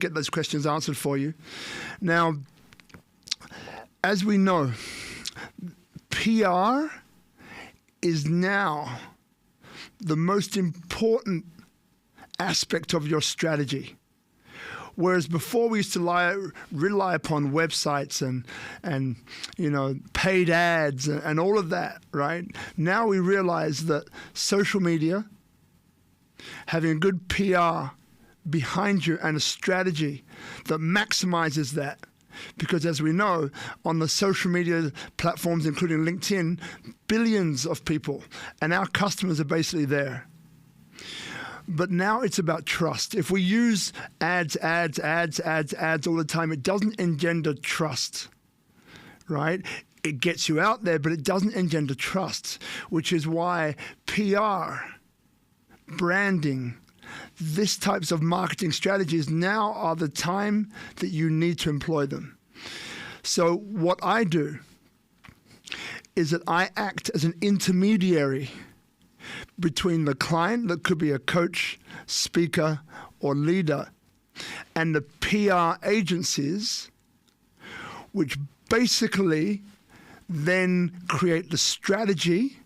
get those questions answered for you. Now, as we know, PR is now the most important aspect of your strategy. Whereas before we used to rely upon websites and paid ads and all of that, right? Now we realize that social media, having a good PR behind you and a strategy that maximizes that. Because as we know, on the social media platforms, including LinkedIn, billions of people, and our customers are basically there. But now it's about trust. If we use ads all the time, it doesn't engender trust, right? It gets you out there, but it doesn't engender trust, which is why PR, branding, this types of marketing strategies now are the time that you need to employ them. So what I do is that I act as an intermediary between the client, that could be a coach, speaker, or leader, and the PR agencies, which basically then create the strategy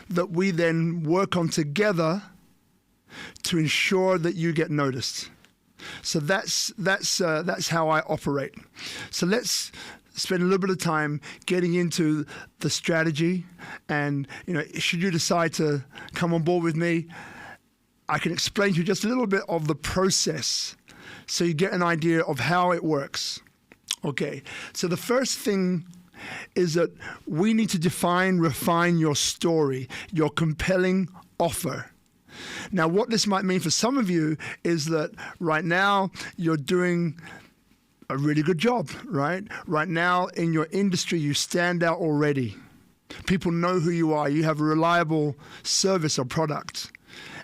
that we then work on together to ensure that you get noticed. So that's how I operate. So let's spend a little bit of time getting into the strategy, and should you decide to come on board with me, I can explain to you just a little bit of the process so you get an idea of how it works. Okay, so the first thing is that we need to refine your story, your compelling offer. Now, what this might mean for some of you is that right now you're doing a really good job, right? Right now in your industry, you stand out already. People know who you are. You have a reliable service or product,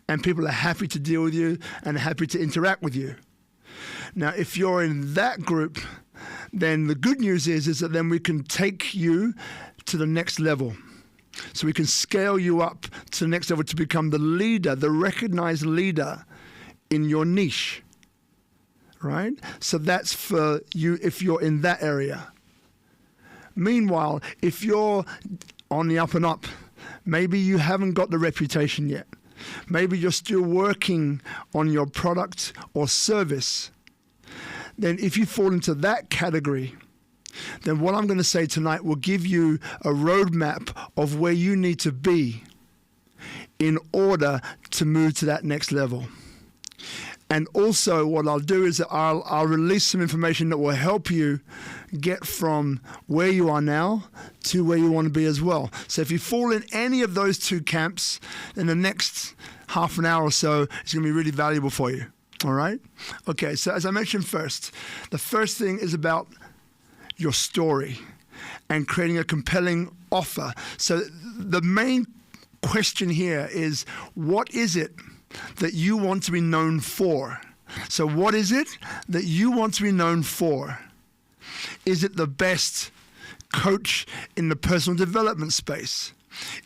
and people are happy to deal with you and happy to interact with you. Now, if you're in that group, then the good news is that then we can take you to the next level. So we can scale you up to the next level to become the leader, the recognized leader in your niche, right? So that's for you if you're in that area. Meanwhile, if you're on the up and up, maybe you haven't got the reputation yet. Maybe you're still working on your product or service. Then if you fall into that category, then what I'm going to say tonight will give you a roadmap of where you need to be in order to move to that next level. And also what I'll do is that I'll release some information that will help you get from where you are now to where you want to be as well. So if you fall in any of those two camps, then the next half an hour or so is going to be really valuable for you. All right? Okay, so as I mentioned first, the first thing is about your story and creating a compelling offer. So the main question here is, what is it that you want to be known for? So what is it that you want to be known for? Is it the best coach in the personal development space?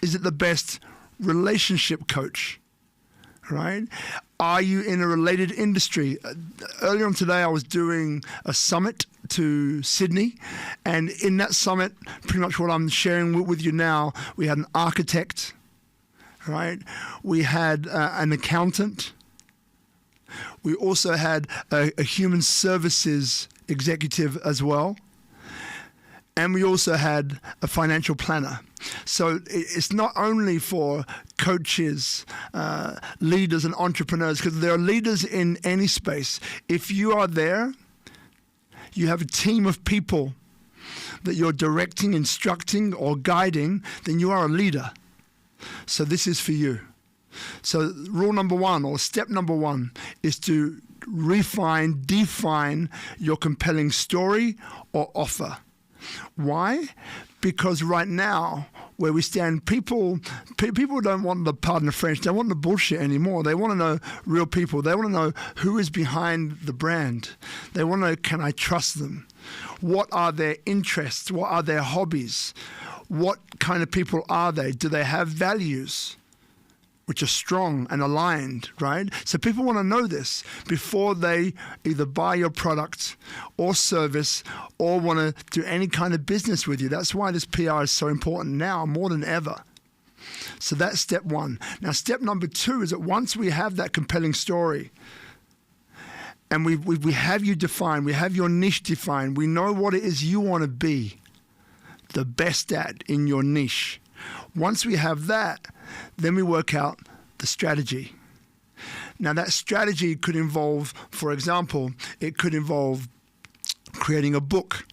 Is it the best relationship coach? Right? Are you in a related industry? Earlier on today, I was doing a summit to Sydney, and in that summit, pretty much what I'm sharing with you now, we had an architect, right? We had an accountant. We also had a human services executive as well. And we also had a financial planner. So it's not only for coaches, leaders and entrepreneurs, because there are leaders in any space. If you are there, you have a team of people that you're directing, instructing, or guiding, then you are a leader. So this is for you. So rule number one, or step number one, is to define your compelling story or offer. Why? Because right now, where we stand, people don't want the, pardon the French, they want the bullshit anymore. They want to know real people. They want to know who is behind the brand. They want to know, can I trust them? What are their interests? What are their hobbies? What kind of people are they? Do they have values? which are strong and aligned, right? So people want to know this before they either buy your product or service or want to do any kind of business with you. That's why this PR is so important now more than ever. So that's step one. Now, step number two is that once we have that compelling story and we have you defined, we have your niche defined, we know what it is you want to be the best at in your niche. Once we have that, then we work out the strategy. Now, that strategy could involve, for example, it could involve creating a book.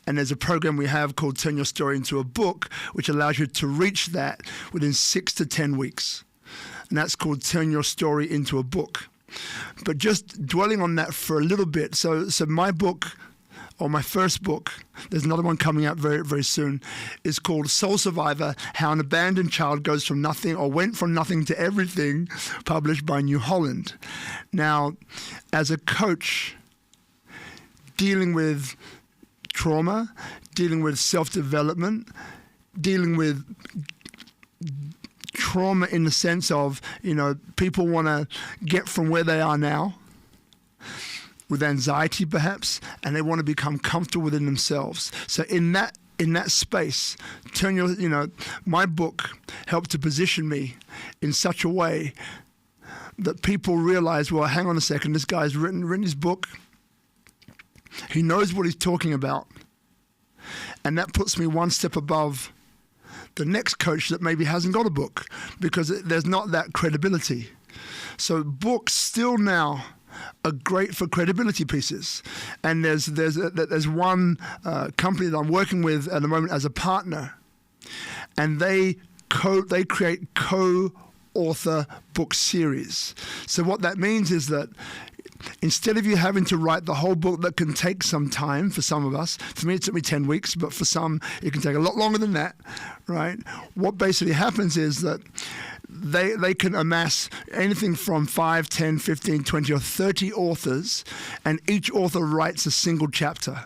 And there's a program we have called Turn Your Story into a Book, which allows you to reach that within 6 to 10 weeks. And that's called Turn Your Story into a Book. But just dwelling on that for a little bit. So my book, or my first book, there's another one coming out very, very soon, is called Soul Survivor, How an Abandoned Child Goes From Nothing or Went From Nothing to Everything, published by New Holland. Now, as a coach, dealing with trauma, dealing with self-development, dealing with trauma in the sense of, people want to get from where they are now with anxiety perhaps, and they want to become comfortable within themselves. So in that space, my book helped to position me in such a way that people realize, well, hang on a second, this guy's written his book. He knows what he's talking about. And that puts me one step above the next coach that maybe hasn't got a book because there's not that credibility. So books still now are great for credibility pieces. And there's one company that I'm working with at the moment as a partner, and they create co-author book series. So what that means is that instead of you having to write the whole book that can take some time for some of us, for me it took me 10 weeks, but for some it can take a lot longer than that, right? What basically happens is that they can amass anything from 5, 10, 15, 20 or 30 authors, and each author writes a single chapter.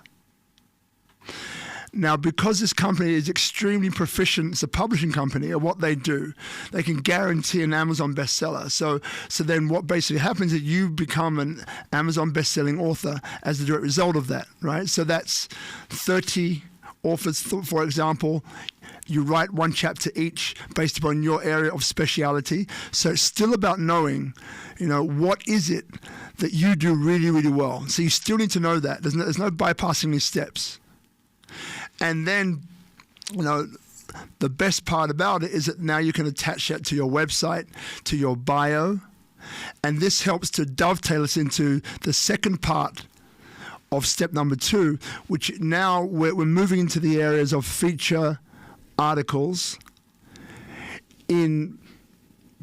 Now, because this company is extremely proficient, it's a publishing company, at what they do, they can guarantee an Amazon bestseller. So then what basically happens is you become an Amazon bestselling author as the direct result of that, right? So that's 30 authors, for example. You write one chapter each based upon your area of speciality. So it's still about knowing, what is it that you do really, really well. So you still need to know that. There's no bypassing these steps. And then, the best part about it is that now you can attach that to your website, to your bio. And this helps to dovetail us into the second part of step number 2, which now we're moving into the areas of feature articles in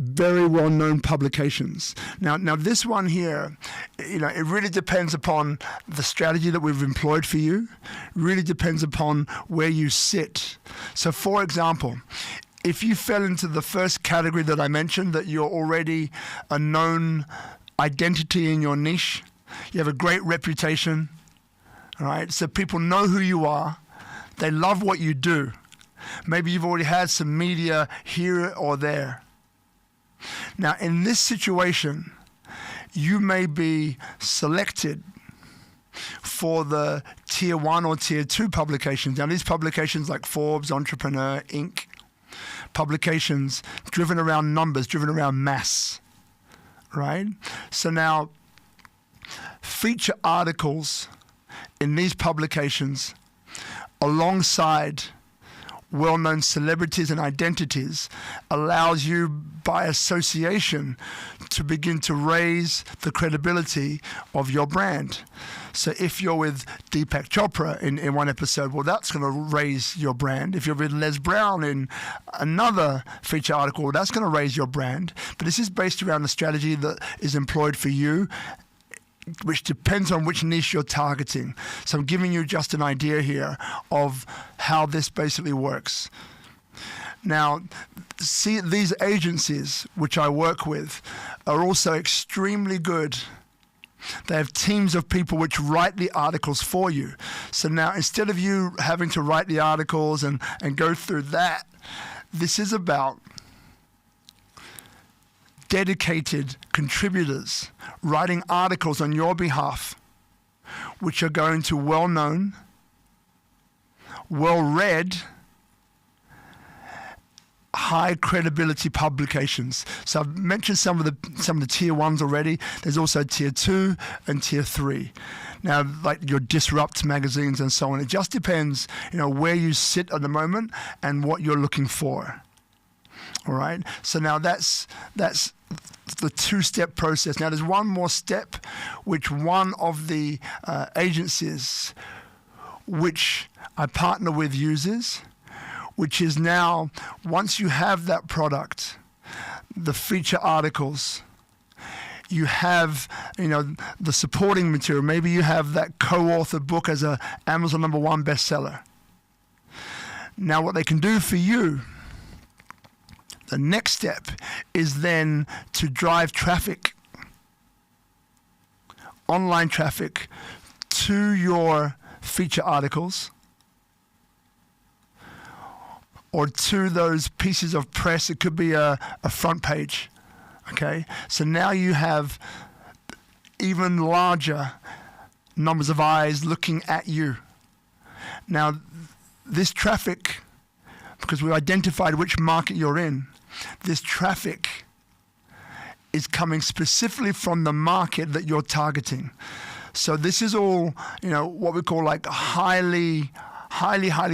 very well-known publications. Now this one here, it really depends upon the strategy that we've employed for you. Really depends upon where you sit. So, for example, if you fell into the first category that I mentioned, that you're already a known identity in your niche, you have a great reputation, all right? So people know who you are. They love what you do. Maybe you've already had some media here or there. Now, in this situation, you may be selected for the tier 1 or tier 2 publications. Now, these publications like Forbes, Entrepreneur, Inc., publications driven around numbers, driven around mass, right? So now, feature articles in these publications alongside well-known celebrities and identities allows you by association to begin to raise the credibility of your brand. So if you're with Deepak Chopra in one episode, well, that's going to raise your brand. If you're with Les Brown in another feature article, well, that's going to raise your brand. But this is based around the strategy that is employed for you, which depends on which niche you're targeting. So I'm giving you just an idea here of how this basically works. Now, see, these agencies which I work with are also extremely good. They have teams of people which write the articles for you. So now, instead of you having to write the articles and go through that, this is about dedicated contributors writing articles on your behalf, which are going to well-known, well-read, high credibility publications. So I've mentioned some of the tier ones already. There's also tier 2 and tier 3. Now, like your Disrupt magazines and so on. It just depends, where you sit at the moment and what you're looking for. All right. So now that's the two-step process. Now there's one more step, which one of the agencies which I partner with uses, which is now, once you have that product, the feature articles, you have, the supporting material. Maybe you have that co-authored book as a Amazon #1 bestseller. Now what they can do for you, the next step is then to drive traffic, online traffic, to your feature articles or to those pieces of press. It could be a front page. Okay, so now you have even larger numbers of eyes looking at you. Now, this traffic, because we identified which market you're in, this traffic is coming specifically from the market that you're targeting. So this is all, what we call like highly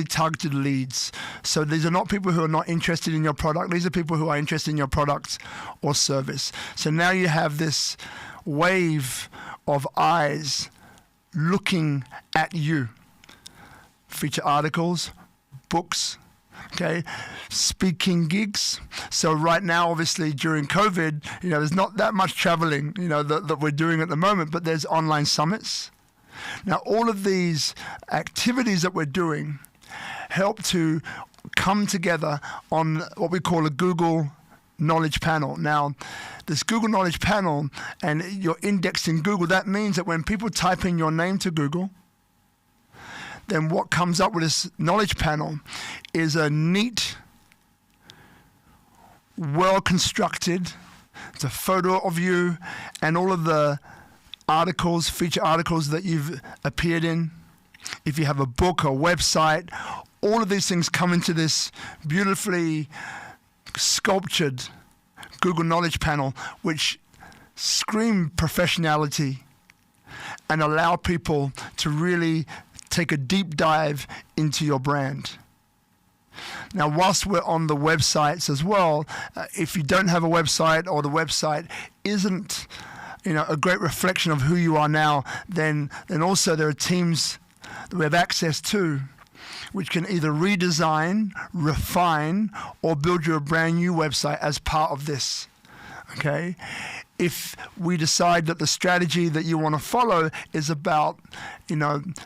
targeted leads. So these are not people who are not interested in your product. These are people who are interested in your product or service. So now you have this wave of eyes looking at you. Feature articles, books, okay, speaking gigs. So right now, obviously during COVID, there's not that much traveling, that we're doing at the moment, but there's online summits. Now, all of these activities that we're doing help to come together on what we call a Google Knowledge Panel. Now, this Google Knowledge Panel, and you're indexed in Google, that means that when people type in your name to Google, then what comes up with this knowledge panel is a neat, well-constructed, it's a photo of you and all of the articles, feature articles that you've appeared in. If you have a book or website, all of these things come into this beautifully sculptured Google Knowledge Panel, which scream professionality and allow people to really take a deep dive into your brand. Now, whilst we're on the websites as well, if you don't have a website or the website isn't a great reflection of who you are now, then also there are teams that we have access to which can either redesign, refine, or build you a brand new website as part of this. Okay? If we decide that the strategy that you want to follow is about,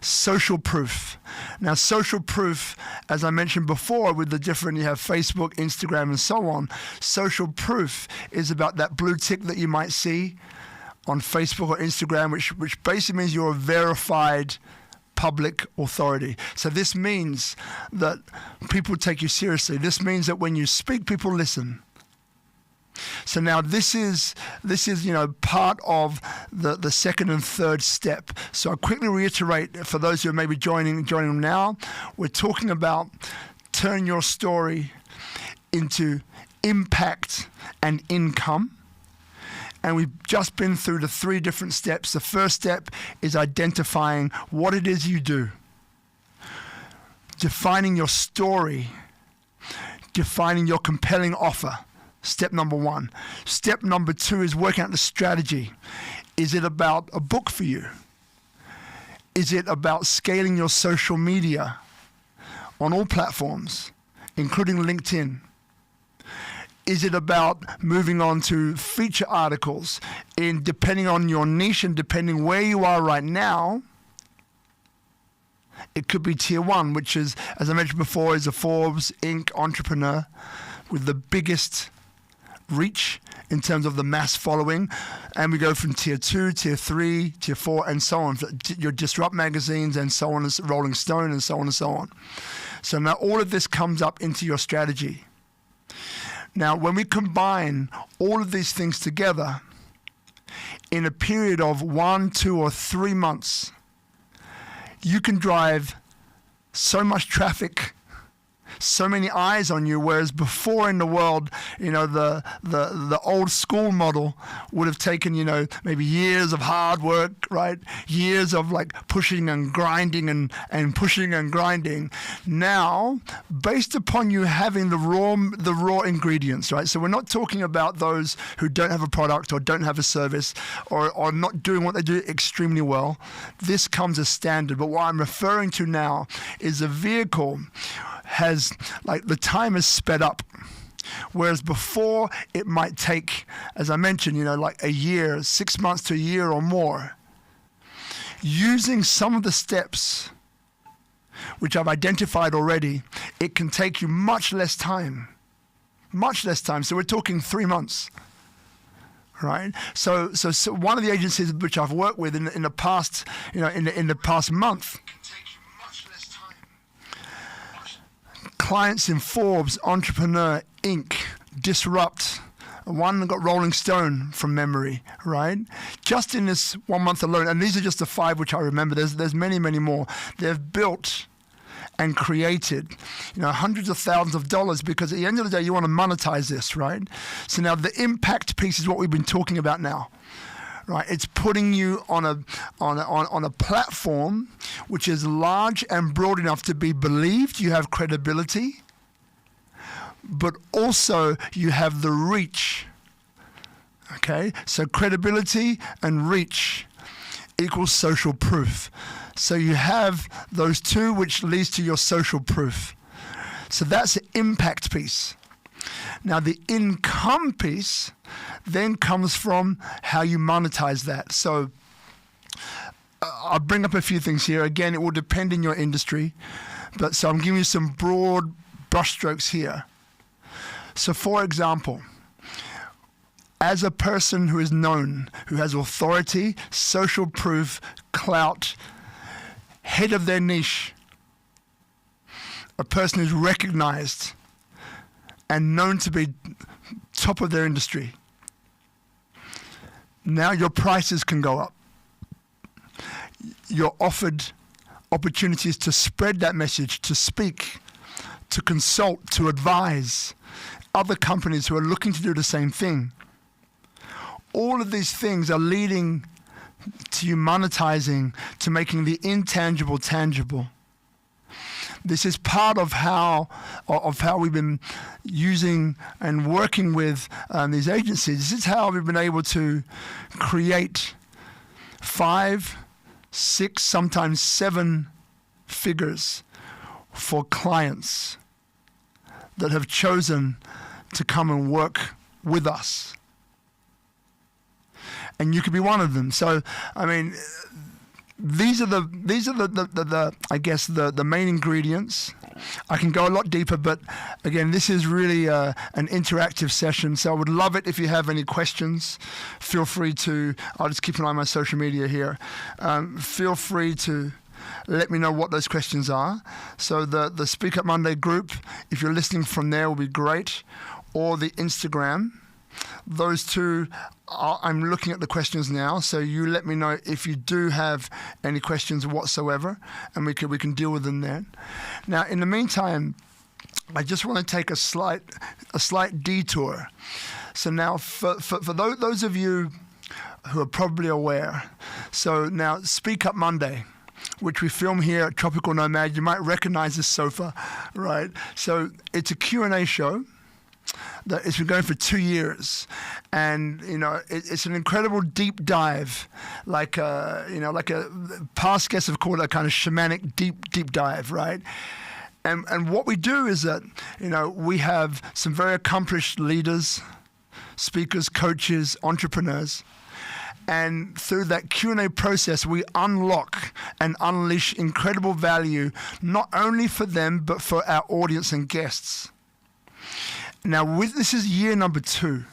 social proof. Now, social proof, as I mentioned before, with the different, you have Facebook, Instagram, and so on. Social proof is about that blue tick that you might see on Facebook or Instagram, which basically means you're a verified public authority. So this means that people take you seriously. This means that when you speak, people listen. So now this is part of the second and third step. So I'll quickly reiterate for those who are maybe joining now, we're talking about turn your story into impact and income. And we've just been through the 3 different steps. The first step is identifying what it is you do, defining your story, defining your compelling offer. Step number 1. Step number 2 is working out the strategy. Is it about a book for you? Is it about scaling your social media on all platforms, including LinkedIn? Is it about moving on to feature articles depending on your niche and depending where you are right now? It could be tier 1, which is, as I mentioned before, is a Forbes Inc. entrepreneur with the biggest reach in terms of the mass following. And we go from tier 2, tier 3, tier 4, and so on. Your Disrupt magazines and so on, Rolling Stone and so on and so on. So now all of this comes up into your strategy. Now, when we combine all of these things together, in a period of 1, 2, or 3 months, you can drive so much traffic, so many eyes on you, whereas before in the world, the old school model would have taken, maybe years of hard work, right? Years of like pushing and grinding and pushing and grinding. Now, based upon you having the raw ingredients, right? So we're not talking about those who don't have a product or don't have a service or not doing what they do extremely well. This comes as standard. But what I'm referring to now is a vehicle has, like, the time is sped up. Whereas before it might take, as I mentioned, like a year, 6 months to a year or more. Using some of the steps which I've identified already, it can take you much less time. Much less time. So we're talking 3 months. Right. So one of the agencies which I've worked with in the past, in the past month, clients in Forbes, Entrepreneur, Inc., Disrupt, one that got Rolling Stone from memory, right? Just in this 1 month alone, and these are just the 5 which I remember. There's many, many more. They've built and created, hundreds of thousands of dollars, because at the end of the day, you want to monetize this, right? So now the impact piece is what we've been talking about now. Right, it's putting you on a platform which is large and broad enough to be believed. You have credibility, but also you have the reach. Okay, so credibility and reach equals social proof. So you have those two, which leads to your social proof. So that's the impact piece. Now the income piece then comes from how you monetize that. So I'll bring up a few things here. Again, it will depend in your industry, but so I'm giving you some broad brushstrokes here. So for example, as a person who is known, who has authority, social proof, clout, head of their niche, a person who's recognized and known to be top of their industry, now your prices can go up. You're offered opportunities to spread that message, to speak, to consult, to advise other companies who are looking to do the same thing. All of these things are leading to you monetizing, to making the intangible tangible. This is part of how we've been using and working with these agencies. This is how we've been able to create 5, 6, sometimes 7 figures for clients that have chosen to come and work with us. And you could be one of them. So, I mean, these are the I guess the main ingredients. I can go a lot deeper, but again, this is really an interactive session. So I would love it if you have any questions. Feel free to. I'll just keep an eye on my social media here. Feel free to let me know what those questions are. So the SpeakuP Monday group, if you're listening from there, will be great, or the Instagram. Those two, I'm looking at the questions now, so you let me know if you do have any questions whatsoever, and we can deal with them then. Now, in the meantime, I just want to take a slight detour. So now, for those of you who are probably aware, so now SpeakuP Monday, which we film here at Tropical Nomad, you might recognize this sofa, right? So it's a Q&A show that it's been going for 2 years, and it's an incredible deep dive, like a past guests have called it a kind of shamanic deep dive, right? And what we do is that we have some very accomplished leaders, speakers, coaches, entrepreneurs, and through that Q&A process, we unlock and unleash incredible value, not only for them but for our audience and guests. Now, this is year number 2.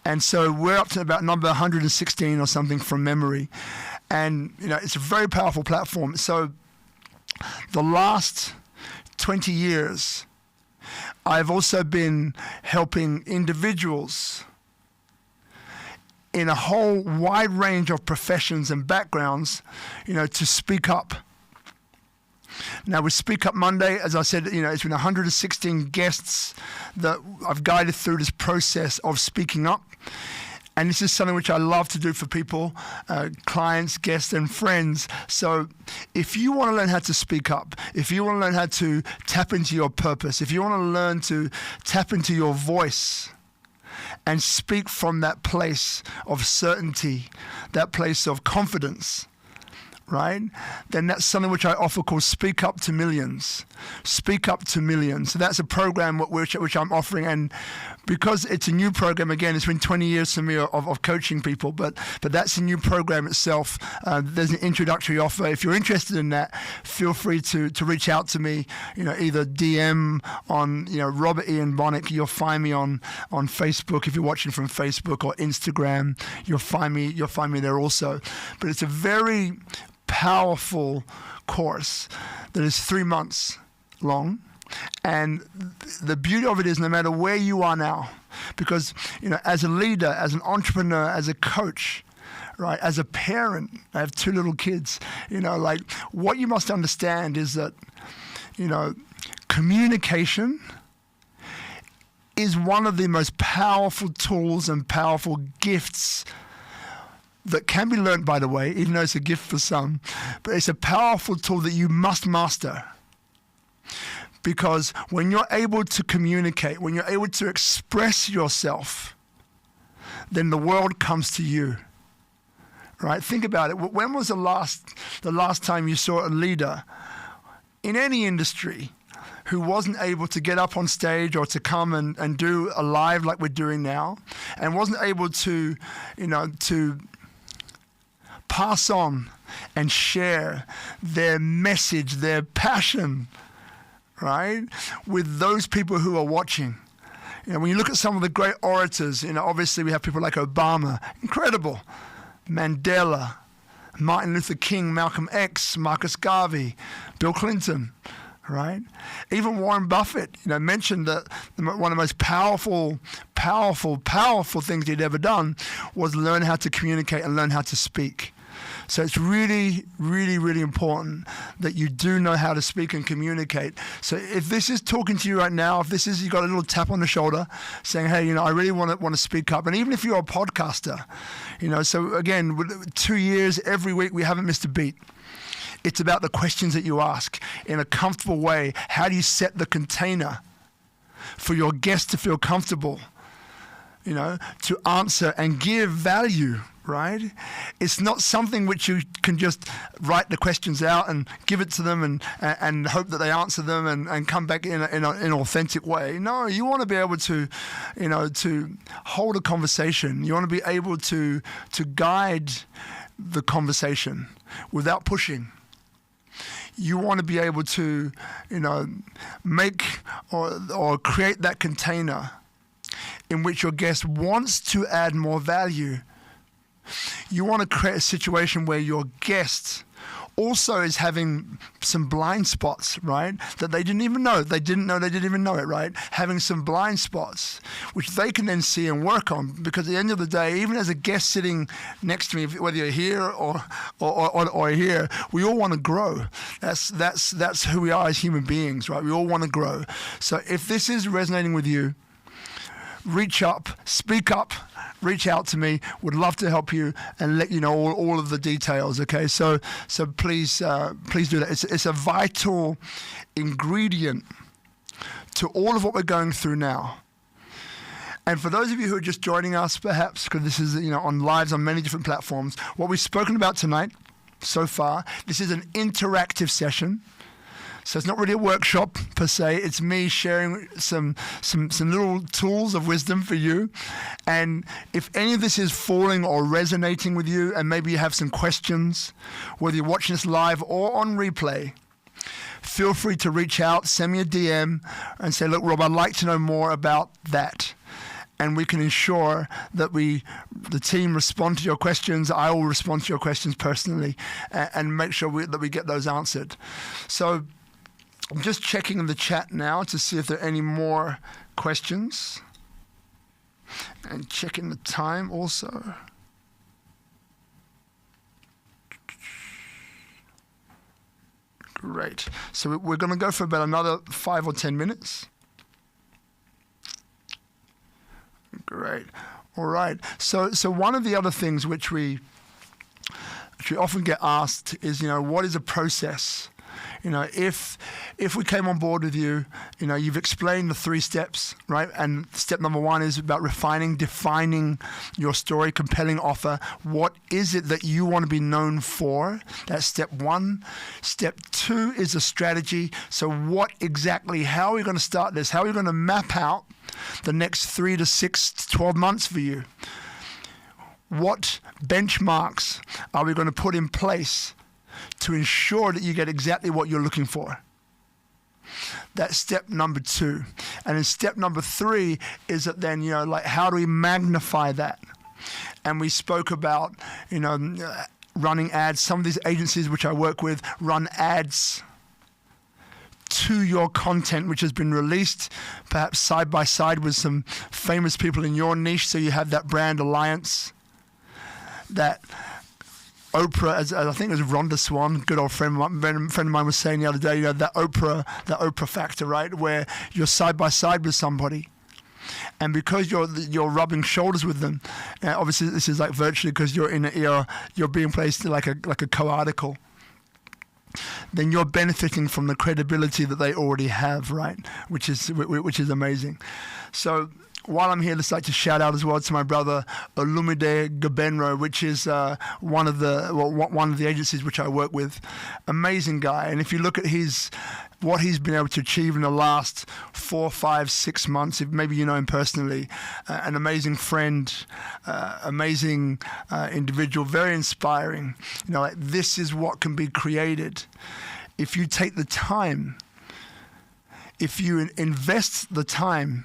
And so we're up to about number 116 or something from memory. And, it's a very powerful platform. So the last 20 years, I've also been helping individuals in a whole wide range of professions and backgrounds, to speak up. Now with SpeakuP Monday, as I said, it's been 116 guests that I've guided through this process of speaking up. And this is something which I love to do for people, clients, guests, and friends. So if you want to learn how to speak up, if you want to learn how to tap into your purpose, if you want to learn to tap into your voice and speak from that place of certainty, that place of confidence, right? Then that's something which I offer called SpeakuP to Millions. SpeakuP to Millions. So that's a program which I'm offering, and because it's a new program, again, it's been 20 years for me of coaching people, but that's a new program itself. There's an introductory offer. If you're interested in that, feel free to reach out to me, either DM on, Robert Ian Bonnick. You'll find me on Facebook if you're watching from Facebook, or Instagram. You'll find me there also. But it's a very powerful course that is 3 months long. And the beauty of it is, no matter where you are now, because, as a leader, as an entrepreneur, as a coach, right, as a parent, I have 2 little kids, what you must understand is that, communication is one of the most powerful tools and powerful gifts that can be learned, by the way, even though it's a gift for some, but it's a powerful tool that you must master. Because when you're able to communicate, when you're able to express yourself, then the world comes to you, right? Think about it. When was the last time you saw a leader in any industry who wasn't able to get up on stage or to come and do a live like we're doing now, and wasn't able to, to pass on and share their message, their passion, right, with those people who are watching? When you look at some of the great orators, obviously we have people like Obama, incredible, Mandela, Martin Luther King, Malcolm X, Marcus Garvey, Bill Clinton, right? Even Warren Buffett, mentioned that one of the most powerful things he'd ever done was learn how to communicate and learn how to speak. So it's really, really, really important that you do know how to speak and communicate. So if this is talking to you right now, if this is, you got a little tap on the shoulder saying, hey, I really want to speak up. And even if you're a podcaster, so again, 2 years, every week, we haven't missed a beat. It's about the questions that you ask in a comfortable way. How do you set the container for your guest to feel comfortable, to answer and give value, right? It's not something which you can just write the questions out and give it to them and hope that they answer them and come back in an authentic way. No, you want to be able to, to hold a conversation. You want to be able to guide the conversation without pushing. You want to be able to, make or create that container in which your guest wants to add more value. You want to create a situation where your guest also is having some blind spots, right? That they didn't even know. They didn't even know it, right? Having some blind spots, which they can then see and work on. Because at the end of the day, even as a guest sitting next to me, whether you're here or here, we all want to grow. That's who we are as human beings, right? We all want to grow. So if this is resonating with you, reach up, speak up, reach out to me. Would love to help you and let you know all of the details. Okay, so please do that. It's a vital ingredient to all of what we're going through now. And for those of you who are just joining us, perhaps because this is on lives on many different platforms, what we've spoken about tonight so far, this is an interactive session. So it's not really a workshop per se. It's me sharing some little tools of wisdom for you. And if any of this is falling or resonating with you, and maybe you have some questions, whether you're watching this live or on replay, feel free to reach out, send me a DM, and say, look, Rob, I'd like to know more about that. And we can ensure that the team respond to your questions. I will respond to your questions personally and make sure that we get those answered. So I'm just checking the chat now to see if there are any more questions. And checking the time also. Great. So we're going to go for about another 5 or 10 minutes. Great. All right. So one of the other things which we often get asked is, what is a process? If we came on board with you, you've explained the 3 steps, right? And step number 1 is about defining your story, compelling offer. What is it that you want to be known for? That's step 1. Step 2 is a strategy. So how are we going to start this? How are we going to map out the next 3 to 6 to 12 months for you? What benchmarks are we going to put in place to ensure that you get exactly what you're looking for? That's step number 2. And then step number 3 is that then, how do we magnify that? And we spoke about, running ads. Some of these agencies which I work with run ads to your content, which has been released, perhaps side by side with some famous people in your niche, so you have that brand alliance. That Oprah, as I think it was Rhonda Swan, good old friend of mine was saying the other day, that Oprah factor, right, where you're side by side with somebody, and because you're rubbing shoulders with them, obviously this is like virtually because you're being placed like a co-article, then you're benefiting from the credibility that they already have, right, which is amazing. So while I'm here, I'd just like to shout out as well to my brother Olumide Gabenro, which is one of the agencies which I work with. Amazing guy, and if you look at what he's been able to achieve in the last 4, 5, 6 months, if maybe you know him personally, an amazing friend, amazing individual, very inspiring. This is what can be created if you take the time, if you invest the time.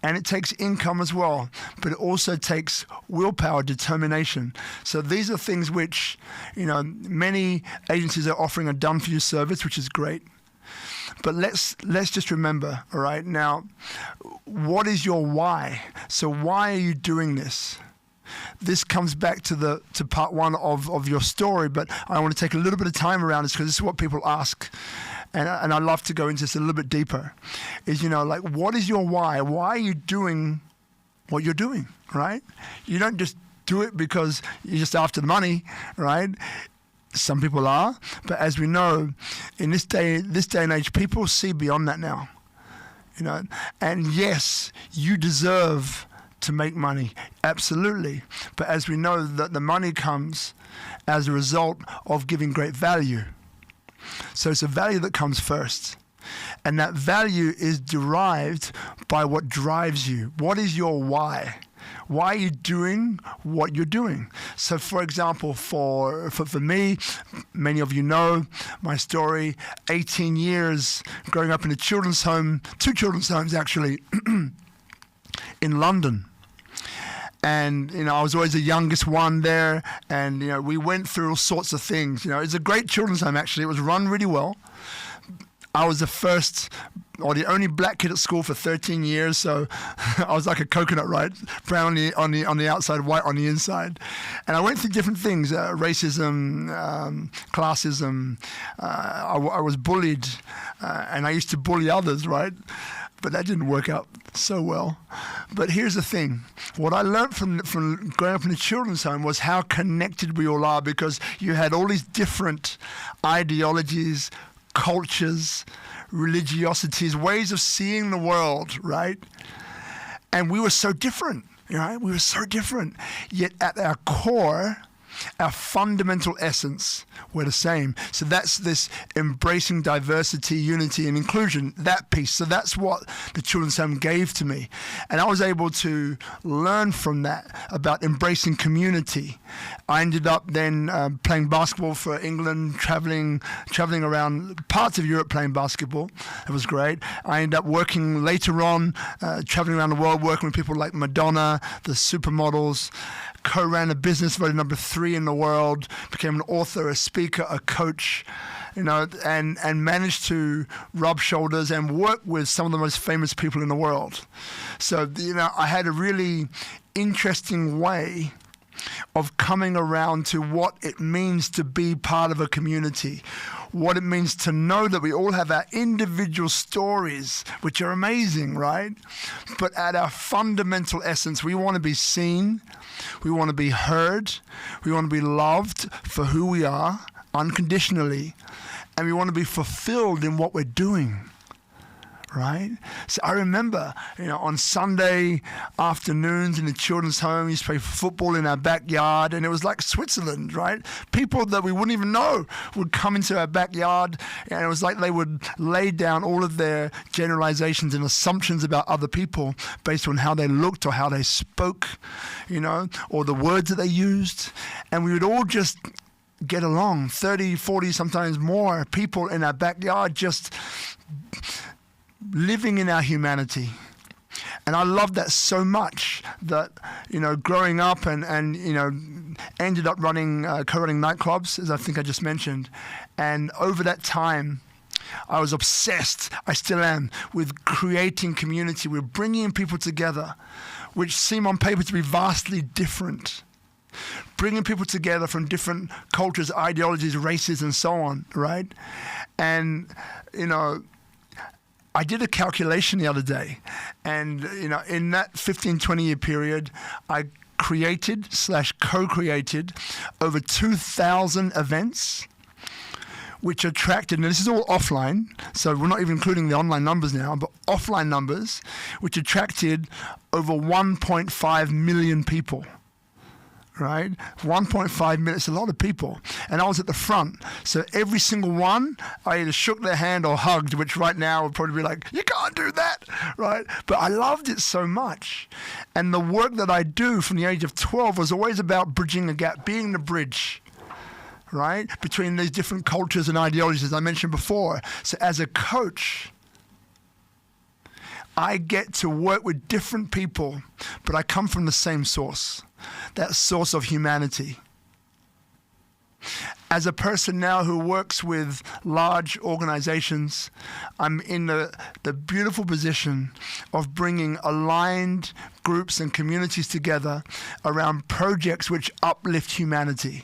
And it takes income as well, but it also takes willpower, determination. So these are things which, many agencies are offering a done-for-you service, which is great. But let's just remember, all right, now, what is your why? So why are you doing this? This comes back to part 1 of your story, but I want to take a little bit of time around this because this is what people ask. And I'd love to go into this a little bit deeper, is, what is your why? Why are you doing what you're doing, right? You don't just do it because you're just after the money, right? Some people are, but as we know, in this day and age, people see beyond that now, and yes, you deserve to make money, absolutely. But as we know, that the money comes as a result of giving great value. So it's a value that comes first. And that value is derived by what drives you. What is your why? Why are you doing what you're doing? So, for example, for me, many of you know my story, 18 years growing up in a children's home, 2 children's homes actually, in London. And, I was always the youngest one there. And, we went through all sorts of things. It's a great children's home, actually. It was run really well. I was the first or the only black kid at school for 13 years. So I was like a coconut, right? Brown on the outside, white on the inside. And I went through different things, racism, classism. I was bullied, and I used to bully others, right? But that didn't work out so well. But here's the thing. What I learned from growing up in a children's home was how connected we all are, because you had all these different ideologies, cultures, religiosities, ways of seeing the world, right? And we were so different, right? We were so different. Yet at our core, our fundamental essence, we're the same. So that's this embracing diversity, unity, and inclusion, that piece. So that's what the children's home gave to me. And I was able to learn from that about embracing community. I ended up then playing basketball for England, traveling around parts of Europe playing basketball. It was great. I ended up working later on, traveling around the world, working with people like Madonna, the supermodels, co-ran a business, voted number 3 in the world, became an author, a speaker, a coach, and managed to rub shoulders and work with some of the most famous people in the world. So, I had a really interesting way of coming around to what it means to be part of a community, what it means to know that we all have our individual stories, which are amazing, right? But at our fundamental essence, we want to be seen, we want to be heard, we want to be loved for who we are unconditionally, and we want to be fulfilled in what we're doing. Right? So I remember, on Sunday afternoons in the children's home, we used to play football in our backyard, and it was like Switzerland, right? People that we wouldn't even know would come into our backyard, and it was like they would lay down all of their generalizations and assumptions about other people based on how they looked or how they spoke, or the words that they used. And we would all just get along, 30, 40, sometimes more people in our backyard just living in our humanity. And I loved that so much that, growing up and ended up co-running nightclubs, as I think I just mentioned. And over that time, I was obsessed, I still am, with creating community, with bringing people together, which seem on paper to be vastly different. Bringing people together from different cultures, ideologies, races, and so on, right? And, I did a calculation the other day, and in that 15, 20-year period, I co-created over 2,000 events, which attracted, and this is all offline, so we're not even including the online numbers now, but offline numbers, which attracted over 1.5 million people. Right? 1.5 million, it's a lot of people. And I was at the front. So every single one, I either shook their hand or hugged, which right now would probably be like, you can't do that, right? But I loved it so much. And the work that I do from the age of 12 was always about bridging the gap, being the bridge, right? Between these different cultures and ideologies, as I mentioned before. So as a coach, I get to work with different people, but I come from the same source, that source of humanity. As a person now who works with large organizations, I'm in the beautiful position of bringing aligned groups and communities together around projects which uplift humanity,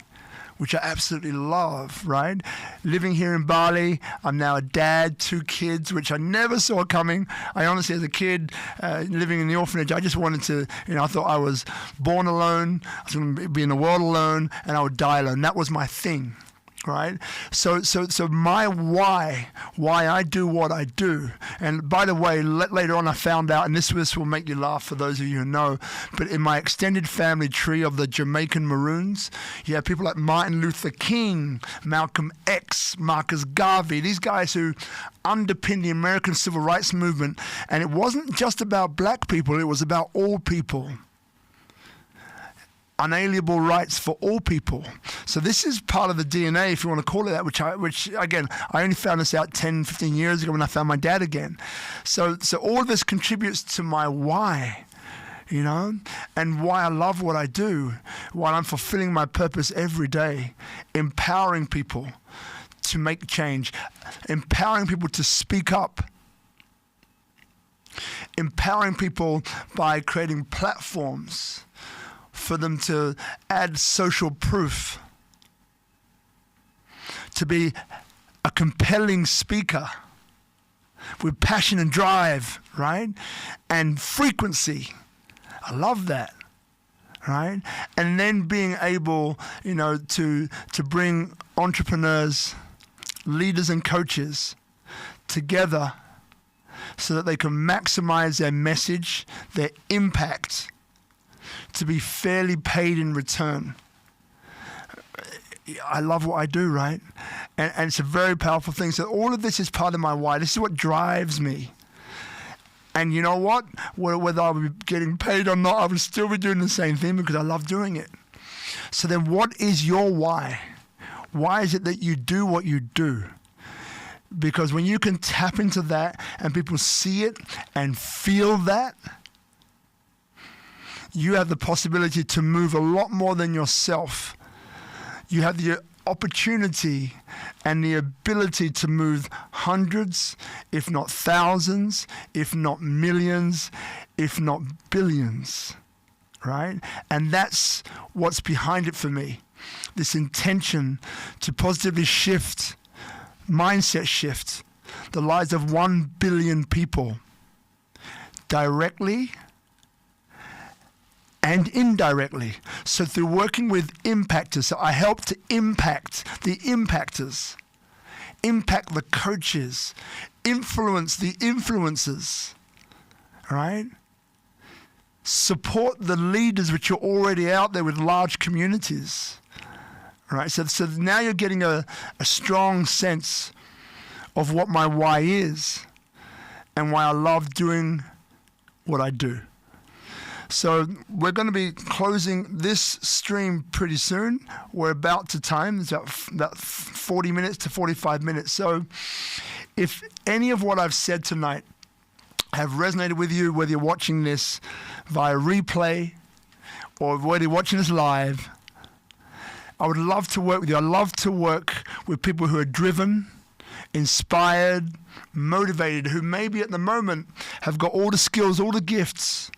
which I absolutely love, right? Living here in Bali, I'm now a dad, 2 kids, which I never saw coming. I honestly, as a kid, living in the orphanage, I just wanted to, I thought I was born alone, I was going to be in the world alone, and I would die alone. That was my thing, right? So my why I do what I do, and by the way, later on I found out, and this will make you laugh for those of you who know, but in my extended family tree of the Jamaican Maroons, you have people like Martin Luther King, Malcolm X, Marcus Garvey, these guys who underpinned the American Civil Rights Movement, and it wasn't just about black people, it was about all people. Unalienable rights for all people. So this is part of the DNA, if you want to call it that, which again, I only found this out 10, 15 years ago when I found my dad again. So all of this contributes to my why, and why I love what I do, why I'm fulfilling my purpose every day, empowering people to make change, empowering people to speak up, empowering people by creating platforms for them to add social proof, to be a compelling speaker with passion and drive, right? And frequency. I love that, right? And then being able, to bring entrepreneurs, leaders and coaches together so that they can maximize their message, their impact, to be fairly paid in return. I love what I do, right? And it's a very powerful thing. So all of this is part of my why. This is what drives me. And you know what? Whether I would be getting paid or not, I would still be doing the same thing because I love doing it. So then what is your why? Why is it that you do what you do? Because when you can tap into that and people see it and feel that, you have the possibility to move a lot more than yourself. You have the opportunity and the ability to move hundreds, if not thousands, if not millions, if not billions, right? And that's what's behind it for me. This intention to positively shift, mindset shift, the lives of 1 billion people directly and indirectly. So through working with impactors, so I help to impact the impactors, impact the coaches, influence the influencers, right? Support the leaders which are already out there with large communities, right? So now you're getting a strong sense of what my why is and why I love doing what I do. So we're going to be closing this stream pretty soon. We're about to time. It's about 40 minutes to 45 minutes. So if any of what I've said tonight have resonated with you, whether you're watching this via replay or whether you're watching this live, I would love to work with you. I love to work with people who are driven, inspired, motivated, who maybe at the moment have got all the skills, all the gifts,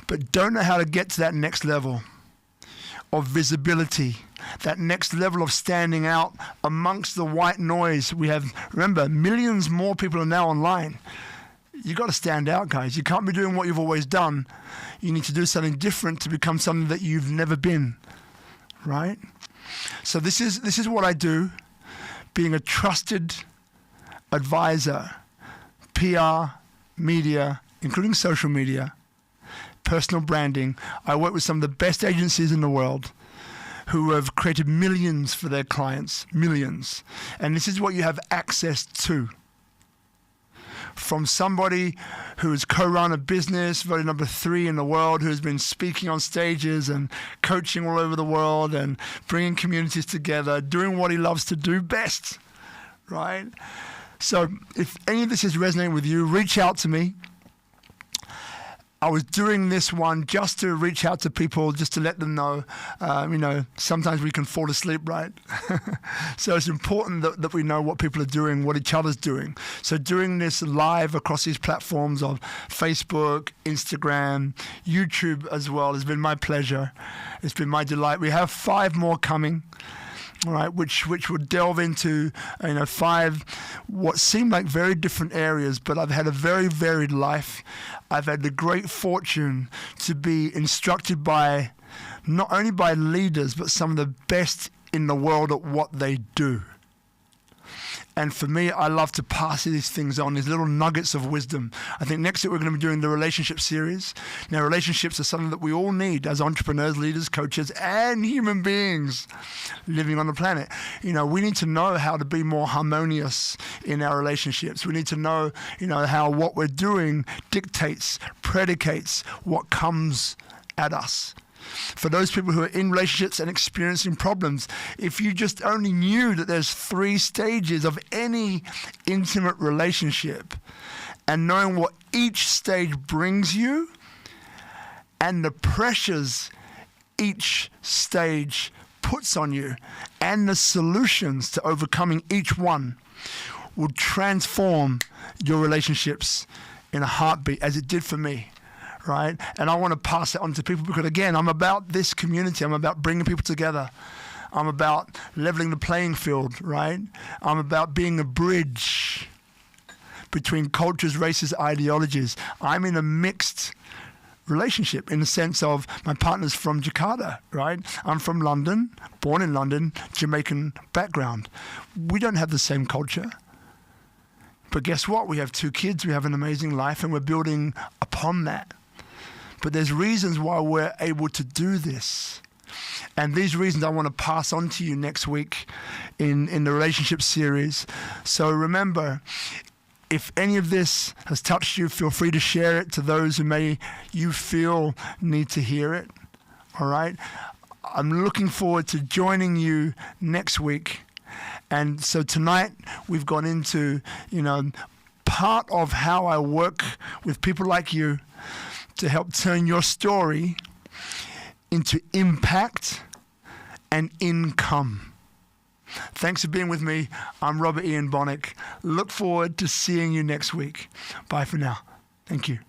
but don't know how to get to that next level of visibility, that next level of standing out amongst the white noise. We have, remember, millions more people are now online. You got to stand out, guys. You can't be doing what you've always done. You need to do something different to become something that you've never been, right? So this is what I do, being a trusted advisor, PR, media, including social media, personal branding. I work with some of the best agencies in the world who have created millions for their clients, millions. And this is what you have access to. From somebody who has co-run a business, voted number 3 in the world, who has been speaking on stages and coaching all over the world and bringing communities together, doing what he loves to do best, right? So if any of this is resonating with you, reach out to me. I was doing this one just to reach out to people, just to let them know, sometimes we can fall asleep, right? So it's important that we know what people are doing, what each other's doing. So doing this live across these platforms of Facebook, Instagram, YouTube as well has been my pleasure. It's been my delight. We have 5 more coming. All right, which would delve into 5 what seem like very different areas, but I've had a very varied life. I've had the great fortune to be instructed by not only by leaders, but some of the best in the world at what they do. And for me, I love to pass these things on, these little nuggets of wisdom. I think next week we're going to be doing the relationship series. Now, relationships are something that we all need as entrepreneurs, leaders, coaches, and human beings living on the planet. We need to know how to be more harmonious in our relationships. We need to know, how what we're doing dictates, predicates what comes at us. For those people who are in relationships and experiencing problems, if you just only knew that there's 3 stages of any intimate relationship, and knowing what each stage brings you and the pressures each stage puts on you and the solutions to overcoming each one will transform your relationships in a heartbeat, as it did for me. Right? And I want to pass it on to people because, again, I'm about this community. I'm about bringing people together. I'm about leveling the playing field, right? I'm about being a bridge between cultures, races, ideologies. I'm in a mixed relationship in the sense of my partner's from Jakarta, right? I'm from London, born in London, Jamaican background. We don't have the same culture. But guess what? We have 2 kids. We have an amazing life, and we're building upon that. But there's reasons why we're able to do this. And these reasons I want to pass on to you next week in the relationship series. So remember, if any of this has touched you, feel free to share it to those who you feel need to hear it. All right? I'm looking forward to joining you next week. And so tonight we've gone into, part of how I work with people like you to help turn your story into impact and income. Thanks for being with me. I'm Robert Ian Bonnick. Look forward to seeing you next week. Bye for now. Thank you.